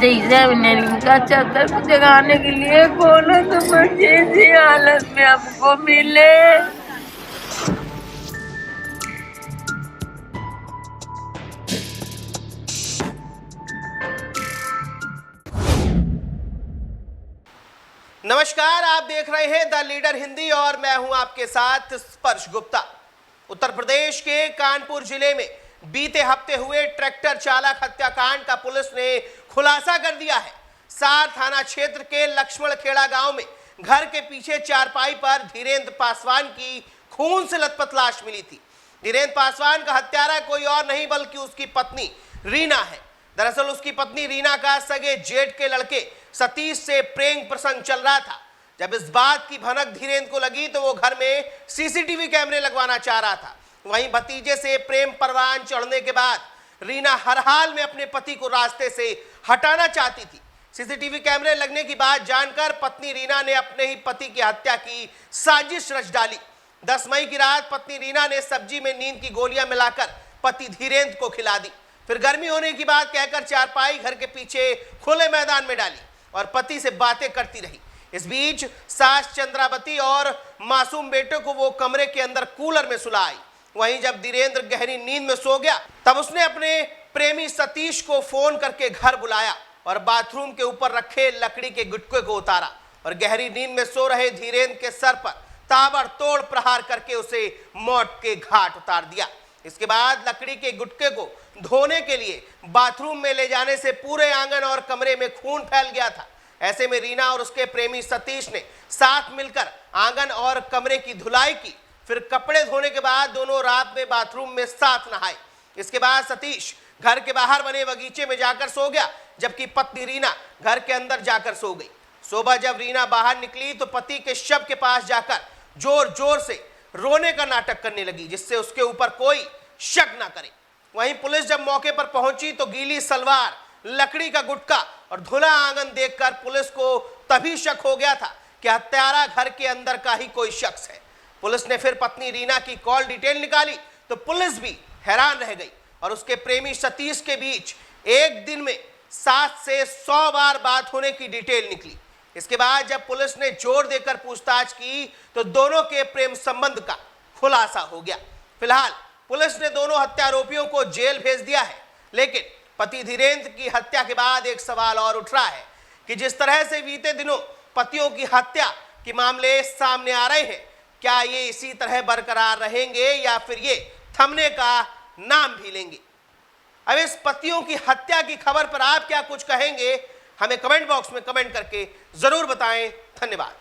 का चादर को जगाने के लिए खोलो तो इसी हालत में हमको मिले। नमस्कार, आप देख रहे हैं द लीडर हिंदी और मैं हूं आपके साथ स्पर्श गुप्ता। उत्तर प्रदेश के कानपुर जिले में बीते हफ्ते हुए ट्रैक्टर चालक हत्याकांड का पुलिस ने खुलासा कर दिया है। सार थाना क्षेत्र के लक्ष्मण खेड़ा गांव में घर के पीछे चारपाई पर धीरेन्द्र पासवान की खून से लथपथ लाश मिली थी। धीरेन्द्र पासवान का हत्यारा कोई और नहीं बल्कि उसकी पत्नी रीना है। दरअसल उसकी पत्नी रीना का सगे जेठ के लड़के सतीश से प्रेम प्रसंग चल रहा था। जब इस बात की भनक धीरेन्द्र को लगी तो वो घर में सीसीटीवी कैमरे लगवाना चाह रहा था। वहीं भतीजे से प्रेम परवान चढ़ने के बाद रीना हर हाल में अपने पति को रास्ते से हटाना चाहती थी। सीसीटीवी कैमरे लगने की बात जानकर पत्नी रीना ने अपने ही पति की हत्या की साजिश रच डाली। 10 मई की रात पत्नी रीना ने सब्जी में नींद की गोलियां मिलाकर पति धीरेन्द्र को खिला दी। फिर गर्मी होने की बात कहकर चारपाई घर के पीछे खुले मैदान में डाली और पति से बातें करती रही। इस बीच सास चंद्रावती और मासूम बेटे को वो कमरे के अंदर कूलर में सुलाई। वहीं जब धीरेन्द्र गहरी नींद में सो गया तब उसने अपने प्रेमी सतीश को फोन करके घर बुलाया और बाथरूम के ऊपर रखे लकड़ी के गुटके को उतारा और गहरी नींद में सो रहे धीरेन्द्र के सर पर ताबड़तोड़ प्रहार करके उसे मौत के घाट उतार दिया। इसके बाद लकड़ी के गुटके को धोने के लिए बाथरूम में ले जाने से पूरे आंगन और कमरे में खून फैल गया था। ऐसे में रीना और उसके प्रेमी सतीश ने साथ मिलकर आंगन और कमरे की धुलाई की। फिर कपड़े धोने के बाद दोनों रात में बाथरूम में साथ नहाए। इसके बाद सतीश घर के बाहर बने बगीचे में जाकर सो गया, जबकि पत्नी रीना घर के अंदर जाकर सो गई। सुबह जब रीना बाहर निकली तो पति के शव के पास जाकर जोर जोर से रोने का नाटक करने लगी, जिससे उसके ऊपर कोई शक ना करे। वहीं पुलिस जब मौके पर पहुंची तो गीली सलवार, लकड़ी का गुटका और धुला आंगन देखकर पुलिस को तभी शक हो गया था कि हत्यारा घर के अंदर का ही कोई शख्स है। पुलिस ने फिर पत्नी रीना की कॉल डिटेल निकाली तो पुलिस भी हैरान रह गई और उसके प्रेमी सतीश के बीच एक दिन में 7 से 100 बार बात होने की डिटेल निकली। इसके बाद जब पुलिस ने जोर देकर पूछताछ की तो दोनों के प्रेम संबंध का खुलासा हो गया। फिलहाल पुलिस ने दोनों हत्यारोपियों को जेल भेज दिया है, लेकिन पति धीरेन्द्र की हत्या के बाद एक सवाल और उठ रहा है कि जिस तरह से बीते दिनों पतियों की हत्या के मामले सामने आ रहे हैं, क्या ये इसी तरह बरकरार रहेंगे या फिर ये थमने का नाम भी लेंगे? अब इस पतियों की हत्या की खबर पर आप क्या कुछ कहेंगे? हमें कमेंट बॉक्स में कमेंट करके जरूर बताएं। धन्यवाद।